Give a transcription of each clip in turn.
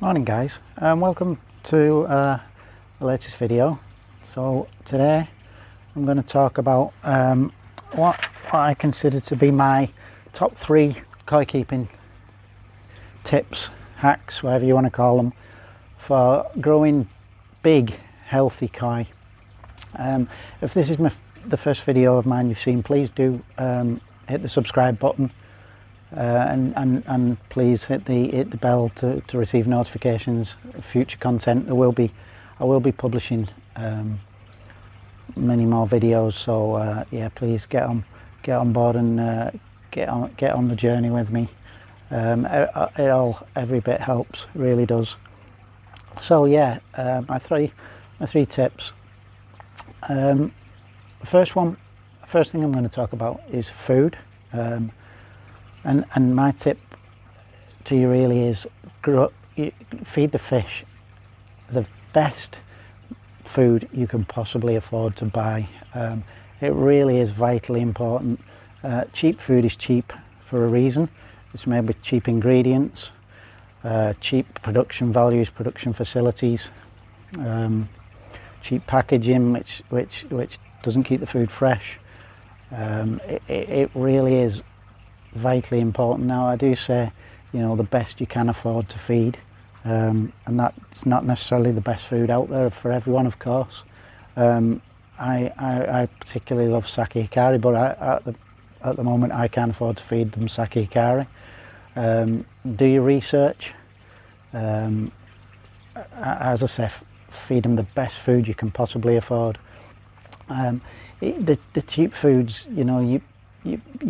Morning guys, welcome to the latest video. So today I'm going to talk about what I consider to be my top 3 koi keeping tips, hacks, whatever you want to call them, for growing big healthy koi. If this is the first video of mine you've seen, please do hit the subscribe button. And please hit the bell to receive notifications of future content. I will be publishing many more videos, so yeah, please get on board and get on the journey with me. Every bit helps, really does. So yeah, my three tips. The first thing I'm going to talk about is food. And my tip to you really is feed the fish the best food you can possibly afford to buy. It really is vitally important. Cheap food is cheap for a reason. It's made with cheap ingredients, cheap production values, production facilities, cheap packaging, which doesn't keep the food fresh. It really is vitally important. Now I do say, you know, the best you can afford to feed, and that's not necessarily the best food out there for everyone, of course. I particularly love sake hikari, but at the moment I can't afford to feed them sake hikari. Do your research. As I say, feed them the best food you can possibly afford. The cheap foods, you know, you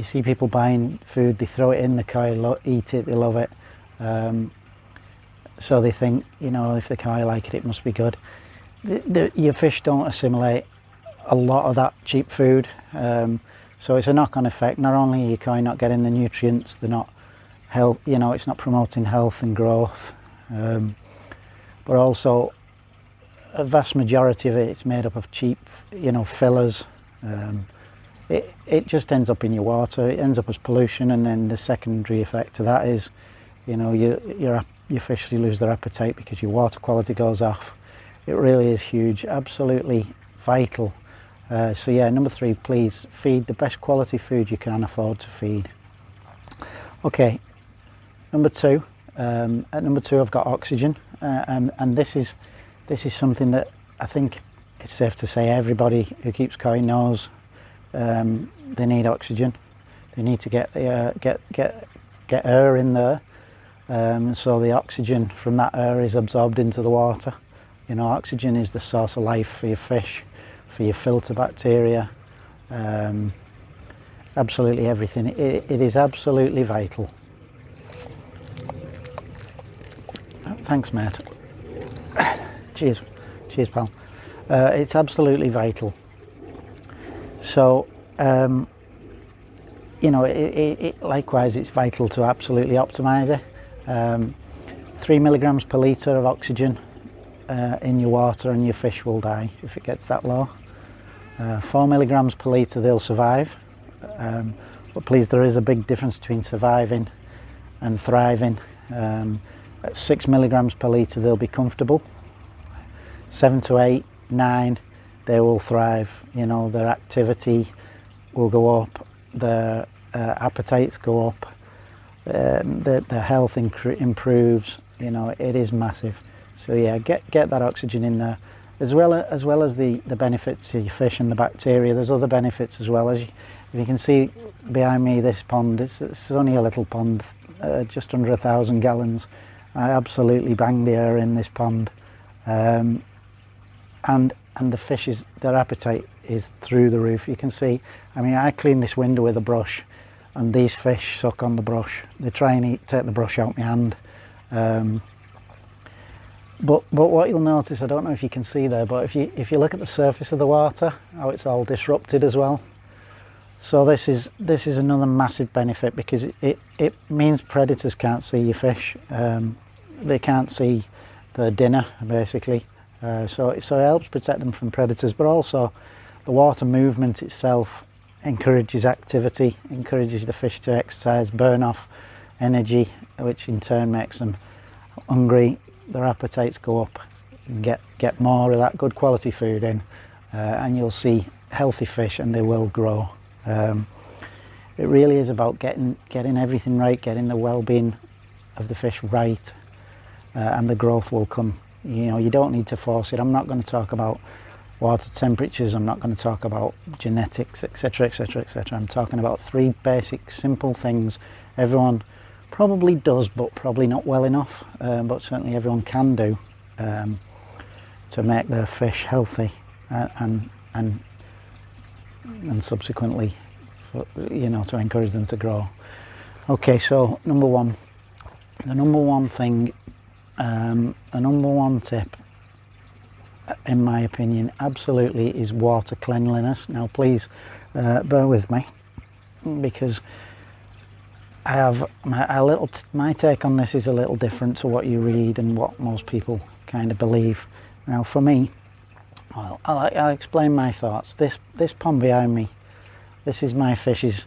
see people buying food, they throw it in the koi, eat it, they love it. So they think, you know, if the koi like it, it must be good. Your fish don't assimilate a lot of that cheap food. So it's a knock-on effect. Not only are your koi not getting the nutrients, they're not it's not promoting health and growth. But also a vast majority of it's made up of cheap, you know, fillers. It just ends up in your water. It ends up as pollution, and then the secondary effect to that is, you know, your fish lose their appetite because your water quality goes off. It really is huge, absolutely vital. So yeah, number 3, please feed the best quality food you can afford to feed. Okay, number 2. At number 2, I've got oxygen, and this is something that I think it's safe to say everybody who keeps koi knows. They need oxygen. They need to get air in there, so the oxygen from that air is absorbed into the water. You know, oxygen is the source of life for your fish, for your filter bacteria, absolutely everything. It is absolutely vital. Oh, thanks, mate. Cheers, pal. It's absolutely vital. So, you know, likewise, it's vital to absolutely optimise it. 3 milligrams per litre of oxygen in your water, and your fish will die if it gets that low. 4 milligrams per litre, they'll survive. But please, there is a big difference between surviving and thriving. At 6 milligrams per litre, they'll be comfortable. 7 to 8, 9, they will thrive. You know, their activity will go up, their appetites go up, their health improves. You know, it is massive. So yeah, get that oxygen in there, as well as the benefits to your fish and the bacteria. There's other benefits as well. If you can see behind me, this pond, it's only a little pond, just under 1,000 gallons. I absolutely bang the air in this pond, and the fishes, their appetite is through the roof. You can see, I mean, I clean this window with a brush, and these fish suck on the brush. They try and take the brush out my hand. But what you'll notice, I don't know if you can see there, but if you look at the surface of the water, how it's all disrupted as well. So this is another massive benefit, because it means predators can't see your fish. They can't see their dinner, basically. So it helps protect them from predators, but also the water movement itself encourages activity, encourages the fish to exercise, burn off energy, which in turn makes them hungry, their appetites go up, and get more of that good quality food in, and you'll see healthy fish, and they will grow. It really is about getting everything right, getting the well-being of the fish right, and the growth will come. You don't need to force it. I'm not going to talk about water temperatures, I'm not going to talk about genetics, etc, etc, etc. I'm talking about 3 basic simple things everyone probably does, but probably not well enough, but certainly everyone can do, to make their fish healthy, and subsequently, to encourage them to grow. Okay, so the number one thing, the number one tip, in my opinion, absolutely, is water cleanliness. Now please bear with me, because I have my take on this is a little different to what you read and what most people kind of believe. Now for me, I'll explain my thoughts. This pond behind me, this is my fish's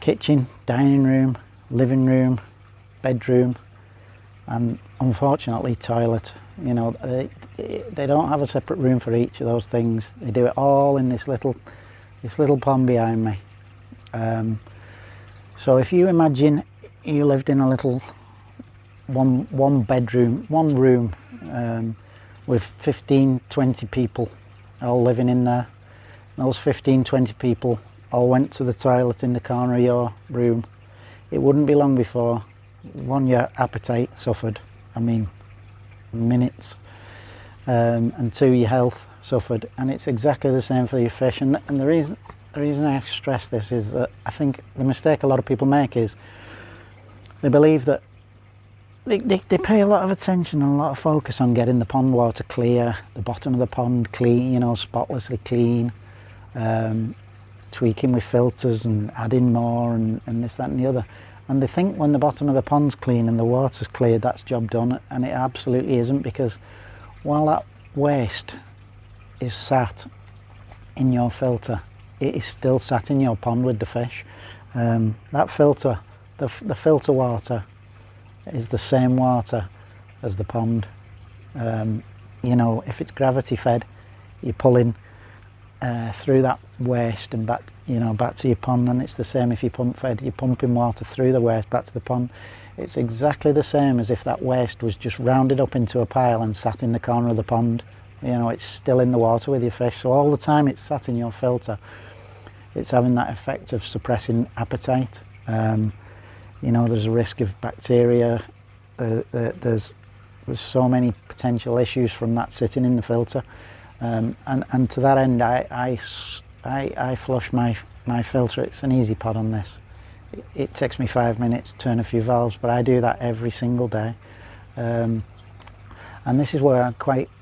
kitchen, dining room, living room, bedroom, and unfortunately toilet. They don't have a separate room for each of those things. They do it all in this little pond behind me. So if you imagine you lived in a little one room with 15-20 people all living in there, those 15-20 people all went to the toilet in the corner of your room, it wouldn't be long before, one, your appetite suffered, minutes, and 2, your health suffered. And it's exactly the same for your fish. And the reason I stress this is that I think the mistake a lot of people make is they believe that they pay a lot of attention and a lot of focus on getting the pond water clear, the bottom of the pond clean, spotlessly clean, tweaking with filters and adding more and this, that and the other. And they think when the bottom of the pond's clean and the water's clear, that's job done, and it absolutely isn't, because while that waste is sat in your filter, it is still sat in your pond with the fish. That filter, the filter water, is the same water as the pond. If it's gravity fed, you're pulling through that waste and back to your pond, and it's the same if you're pump fed. You're pumping water through the waste back to the pond. It's exactly the same as if that waste was just rounded up into a pile and sat in the corner of the pond. It's still in the water with your fish. So all the time it's sat in your filter, it's having that effect of suppressing appetite. There's a risk of bacteria. There's so many potential issues from that sitting in the filter. And to that end, I flush my filter. It's an easy pod on this. It takes me 5 minutes to turn a few valves, but I do that every single day. And this is where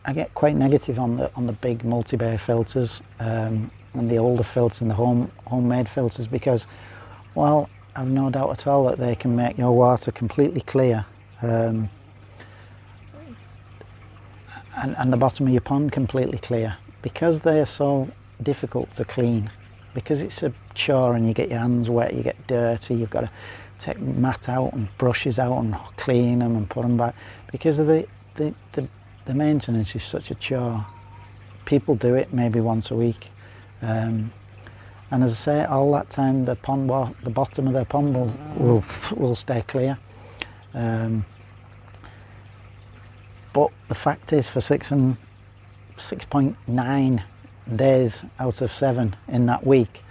I get quite negative on the big multi-bay filters, and the older filters and the homemade filters, because while I've no doubt at all that they can make your water completely clear, and the bottom of your pond completely clear, because they are so difficult to clean, because it's a chore and you get your hands wet, you get dirty, you've got to take mat out and brushes out and clean them and put them back, because of the maintenance is such a chore. People do it maybe once a week, and as I say, all that time the bottom of their pond will stay clear. But the fact is, for 6.9 days out of 7 in that week,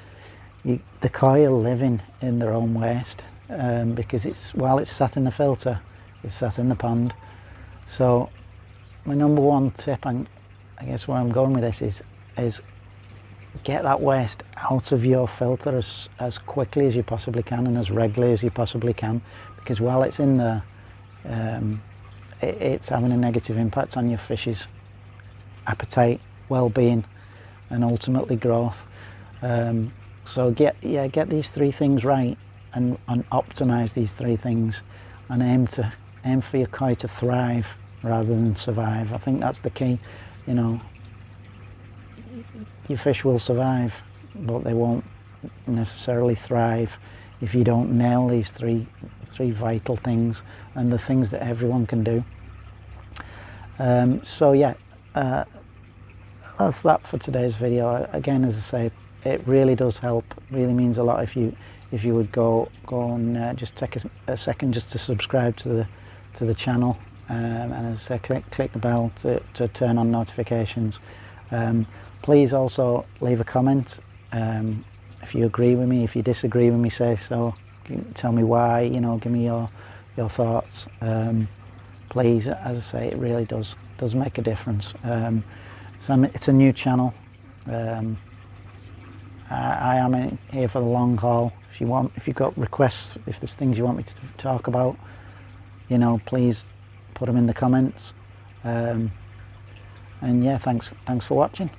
the koi are living in their own waste, because while it's sat in the filter, it's sat in the pond. So my number one tip, and I guess where I'm going with this, is get that waste out of your filter as quickly as you possibly can and as regularly as you possibly can, because while it's in there, it's having a negative impact on your fish's appetite, well-being, and ultimately growth. So get these 3 things right, and optimize these 3 things, and aim for your koi to thrive rather than survive. I think that's the key. Your fish will survive, but they won't necessarily thrive if you don't nail these three vital things, and the things that everyone can do. So yeah, that's that for today's video. Again, as I say, it really does help. Really means a lot if you would go and just take a second just to subscribe to the channel, and as I say, click the bell to turn on notifications. Please also leave a comment. If you agree with me, if you disagree with me, say so. Tell me why. Give me your thoughts. Please, as I say, it really does make a difference. So it's a new channel. I am in here for the long haul. If you've got requests, if there's things you want me to talk about, please put them in the comments. And yeah, thanks for watching.